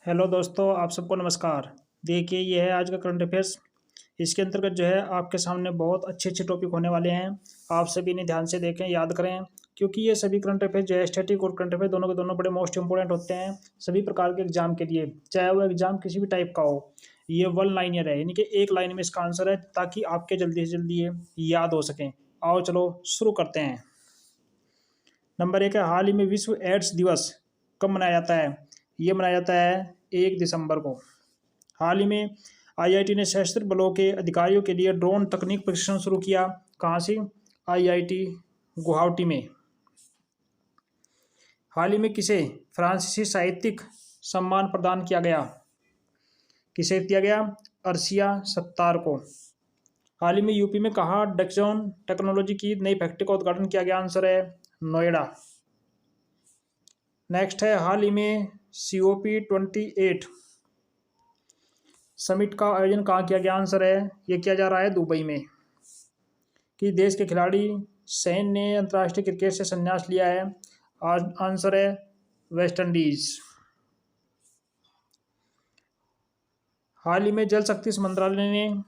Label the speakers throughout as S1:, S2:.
S1: Hello दोस्तों, आप सबको नमस्कार। देखिए, ये है आज का करंट अफेयर्स। इसके अंतर्गत जो है आपके सामने बहुत अच्छे अच्छे टॉपिक होने वाले हैं। आप सभी ने ध्यान से देखें, याद करें, क्योंकि ये सभी करंट अफेयर्स जो है स्टैटिक और करंट अफेयर दोनों के दोनों बड़े मोस्ट इंपॉर्टेंट होते हैं सभी प्रकार के एग्जाम के लिए, चाहे वो एग्जाम किसी भी टाइप का हो। ये वन लाइनर है, यानी कि एक लाइन में इसका आंसर है, ताकि आपके जल्दी से जल्दी ये याद हो सकें। आओ चलो शुरू करते हैं। नंबर एक है, हाल ही में विश्व एड्स दिवस कब मनाया जाता है? ये मनाया जाता है 1 दिसंबर को। हाल ही में आईआईटी ने सशस्त्र बलों के अधिकारियों के लिए ड्रोन तकनीक प्रशिक्षण शुरू किया। कहाँ से? आईआईटी गुवाहाटी में। हाल ही में किसे फ्रांसीसी साहित्यिक सम्मान प्रदान किया गया? किसे दिया गया? अर्शिया सत्तार को। हाल ही में यूपी में कहाँ डेक्सॉन टेक्नोलॉजी की नई फैक्ट्री का उद्घाटन किया गया? आंसर है नोएडा। नेक्स्ट है, हाल ही में COP28 समिट का आयोजन कहाँ किया गया? आंसर है ये किया जा रहा है दुबई में। कि देश के खिलाड़ी सैन ने अंतर्राष्ट्रीय क्रिकेट से संन्यास लिया है? आंसर है वेस्ट इंडीज। हाल ही में जल शक्ति मंत्रालय ने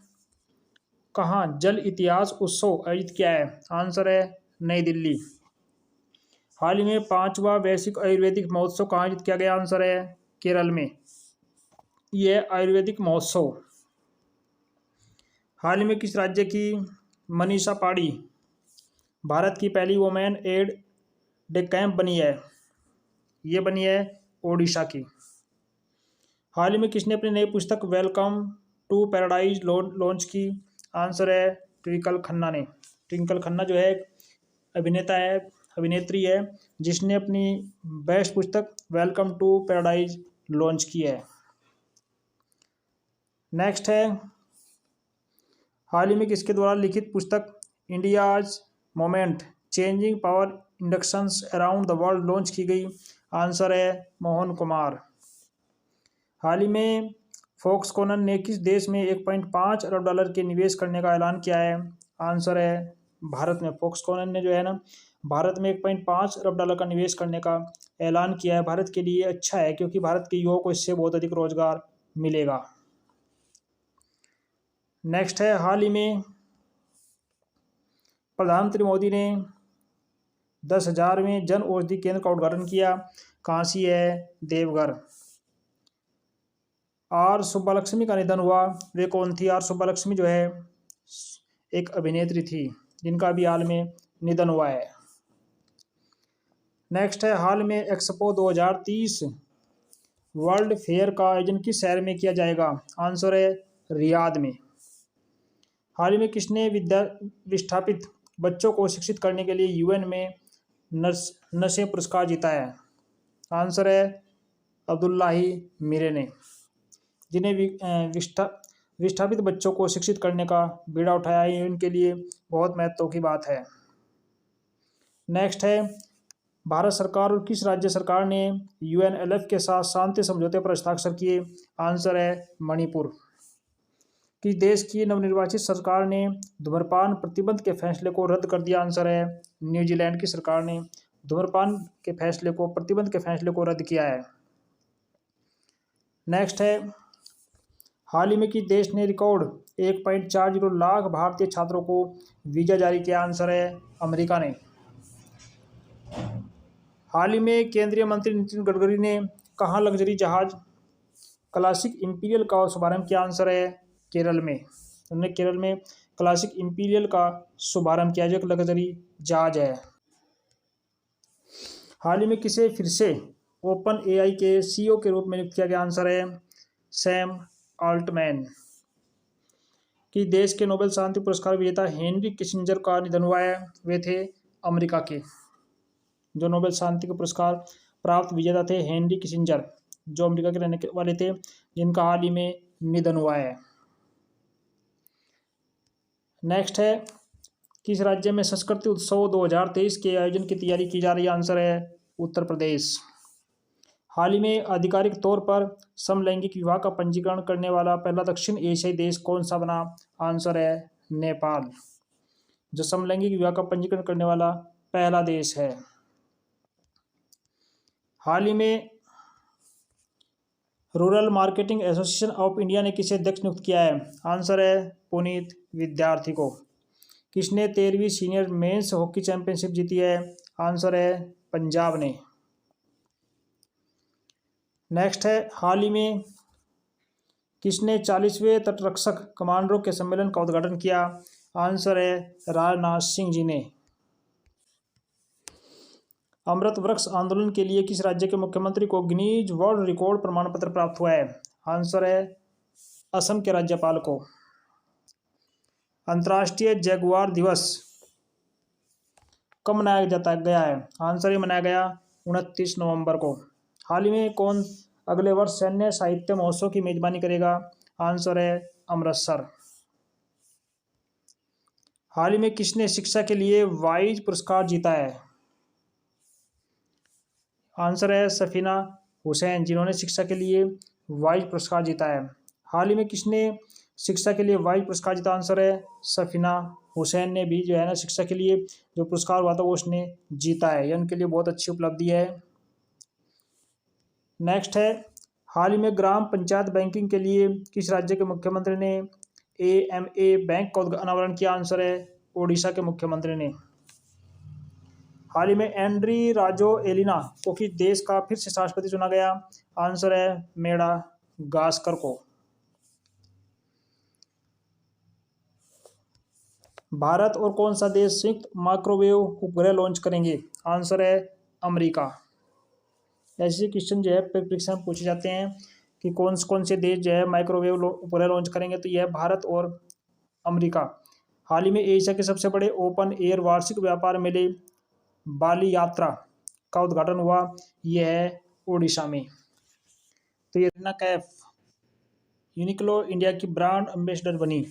S1: कहाँ जल इतिहास उत्सव आयोजित किया है? आंसर है नई दिल्ली। हाल ही में 5वां वैश्विक आयुर्वेदिक महोत्सव कहाँ आयोजित किया गया? आंसर है केरल में। यह आयुर्वेदिक महोत्सव। हाल ही में किस राज्य की मनीषा पाड़ी भारत की पहली वोमेन एड डे कैंप बनी है? ये बनी है ओडिशा की। हाल ही में किसने अपनी नई पुस्तक वेलकम टू पैराडाइज लॉन्च की? आंसर है ट्विंकल खन्ना ने। ट्विंकल खन्ना जो है एक अभिनेता है, अभिनेत्री है, जिसने अपनी बेस्ट पुस्तक वेलकम टू पैराडाइज लॉन्च की है। नेक्स्ट है, हाल ही में किसके द्वारा लिखित पुस्तक India's moment changing power inductions around the world launch की गई? आंसर है मोहन कुमार। हाल ही में फॉक्सकॉन ने किस देश में 1.5 अरब डॉलर के निवेश करने का ऐलान किया है? आंसर है भारत में। फॉक्सकॉन ने जो है ना, भारत में 1.5 अरब डॉलर का निवेश करने का ऐलान किया है। भारत के लिए अच्छा है, क्योंकि भारत के युवाओं को इससे बहुत अधिक रोजगार मिलेगा। नेक्स्ट है, हाल ही में प्रधानमंत्री मोदी ने 10,000वें जन औषधि केंद्र का उद्घाटन किया। कहाँ सी है? देवघर। आर सुब्बालक्ष्मी का निधन हुआ। वे कौन थी? आर सुब्बालक्ष्मी जो है एक अभिनेत्री थी, जिनका भी हाल में निधन हुआ है। नेक्स्ट है, हाल में एक्सपो 2030 वर्ल्ड फेयर का आयोजन किस शहर में किया जाएगा? आंसर है रियाद में। हाल ही में किसने विस्थापित बच्चों को शिक्षित करने के लिए यूएन में नशे पुरस्कार जीता है? आंसर है अब्दुल्लाही मीरे ने, जिन्हें विस्थापित बच्चों को शिक्षित करने का बीड़ा उठाया है। उनके लिए बहुत महत्व की बात है। नेक्स्ट है, भारत सरकार और किस राज्य सरकार ने UNLF के साथ शांति समझौते पर हस्ताक्षर किए? आंसर है मणिपुर। कि देश की नवनिर्वाचित सरकार ने धूम्रपान प्रतिबंध के फैसले को रद्द कर दिया? आंसर है न्यूजीलैंड की सरकार ने धूम्रपान के फैसले को, प्रतिबंध के फैसले को रद्द किया है। नेक्स्ट है, हाल ही में कि देश ने रिकॉर्ड 1.40 लाख भारतीय छात्रों को वीजा जारी किया? आंसर है अमेरिका ने। हाल ही में केंद्रीय मंत्री नितिन गडकरी ने कहाँ लग्जरी जहाज क्लासिक इंपीरियल का शुभारंभ किया? आंसर है केरल में। उन्होंने केरल में क्लासिक इंपीरियल का शुभारंभ किया, जो एक लग्जरी जहाज है। हाल ही में किसे फिर से ओपन AI के CEO के रूप में नियुक्त किया गया? आंसर है सैम ऑल्टमैन। कि देश के नोबेल शांति पुरस्कार विजेता हेनरी किसिंजर का निधन हुआ है। वे थे अमेरिका के, जो नोबेल शांति के पुरस्कार प्राप्त विजेता थे, हेनरी किसिंजर, जो अमेरिका के रहने वाले थे, जिनका हाल ही में निधन हुआ है। नेक्स्ट है, किस राज्य में संस्कृति उत्सव 2023 के आयोजन की तैयारी की जा रही है? आंसर है उत्तर प्रदेश। हाल ही में आधिकारिक तौर पर समलैंगिक विवाह का पंजीकरण करने वाला पहला दक्षिण एशियाई देश कौन सा बना? आंसर है नेपाल, जो समलैंगिक विवाह का पंजीकरण करने वाला पहला देश है। हाल ही में rural marketing association of India ने किसे अध्यक्ष नियुक्त किया है? आंसर है पुनीत विद्यार्थी को। किसने 13वीं सीनियर मेंस हॉकी चैंपियनशिप जीती है? आंसर है पंजाब ने। नेक्स्ट है, हाल ही में किसने 40वें तटरक्षक कमांडरों के सम्मेलन का उद्घाटन किया? आंसर है राजनाथ सिंह जी ने। अमृत वृक्ष आंदोलन के लिए किस राज्य के मुख्यमंत्री को गिनीज वर्ल्ड रिकॉर्ड प्रमाण पत्र प्राप्त हुआ है? आंसर है असम के राज्यपाल को। अंतर्राष्ट्रीय जगुआर दिवस कब मनाया जाता गया है? आंसर ये मनाया गया 29 नवंबर को। हाल ही में कौन अगले वर्ष सैन्य साहित्य महोत्सव की मेजबानी करेगा? आंसर है अमृतसर। हाल ही में किसने शिक्षा के लिए वाइज पुरस्कार जीता है? आंसर है सफीना हुसैन, जिन्होंने शिक्षा के लिए वाइज पुरस्कार जीता है। हाल ही में किसने शिक्षा के लिए वाइज पुरस्कार जीता? आंसर है सफीना हुसैन ने भी जो है ना शिक्षा के लिए जो पुरस्कार हुआ था वो उसने जीता है। यह उनके लिए बहुत अच्छी उपलब्धि है। नेक्स्ट है, हाल ही में ग्राम पंचायत बैंकिंग के लिए किस राज्य के मुख्यमंत्री ने AMA बैंक का अनावरण किया? आंसर है ओडिशा के मुख्यमंत्री ने। हाल ही में एंड्री राजो एलिना को किस देश का फिर से राष्ट्रपति चुना गया? आंसर है मेडागास्कर को। भारत और कौन सा देश संयुक्त माइक्रोवेव उपग्रह लॉन्च करेंगे? आंसर है अमेरिका। ऐसे क्वेश्चन जो है परीक्षा में पूछे जाते हैं कि कौन से देश जो है माइक्रोवेव उपग्रह लॉन्च करेंगे, तो यह भारत और अमेरिका। हाल ही में एशिया के सबसे बड़े ओपन एयर वार्षिक व्यापार मेले बाली यात्रा का उद्घाटन हुआ, यह है ओडिशा में। तो ये करीना कैफ यूनिक्लो इंडिया की ब्रांड एम्बेसडर बनी।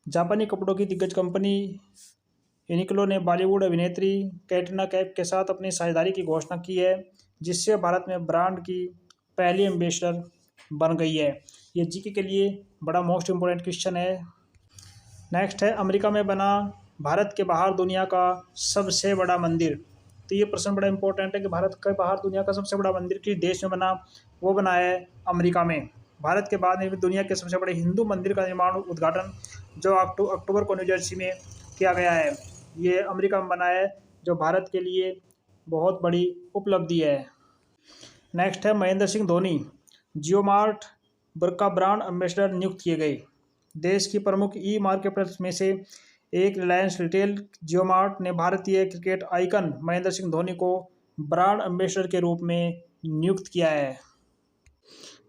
S1: जापानी कपड़ों की दिग्गज कंपनी यूनिक्लो ने बॉलीवुड अभिनेत्री कैटरीना कैफ के साथ अपनी साझेदारी की घोषणा की है, जिससे भारत में ब्रांड की पहली एम्बेसडर बन गई है। ये जीके के लिए बड़ा मोस्ट इम्पोर्टेंट क्वेश्चन है। नेक्स्ट है, अमेरिका में बना भारत के बाहर दुनिया का सबसे बड़ा मंदिर। तो ये प्रश्न बड़ा इंपॉर्टेंट है कि भारत के बाहर दुनिया का सबसे बड़ा मंदिर किस देश में बना? वो बना है अमेरिका में। भारत के बाद में दुनिया के सबसे बड़े हिंदू मंदिर का निर्माण उद्घाटन जो अक्टूबर को न्यू जर्सी में किया गया है, ये अमेरिका में बना है, जो भारत के लिए बहुत बड़ी उपलब्धि है। नेक्स्ट है, महेंद्र सिंह धोनी जियो मार्ट का ब्रांड एम्बेसडर नियुक्त किए गए। देश की प्रमुख ई मार्केटप्लेस में से एक रिलायंस रिटेल जियो मार्ट ने भारतीय क्रिकेट आइकन महेंद्र सिंह धोनी को ब्रांड एम्बेसडर के रूप में नियुक्त किया है।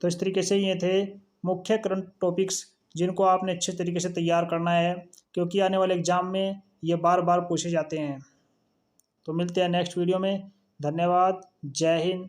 S1: तो इस तरीके से ये थे मुख्य करंट टॉपिक्स जिनको आपने अच्छे तरीके से तैयार करना है, क्योंकि आने वाले एग्जाम में ये बार बार पूछे जाते हैं। तो मिलते हैं नेक्स्ट वीडियो में। धन्यवाद। जय हिंद।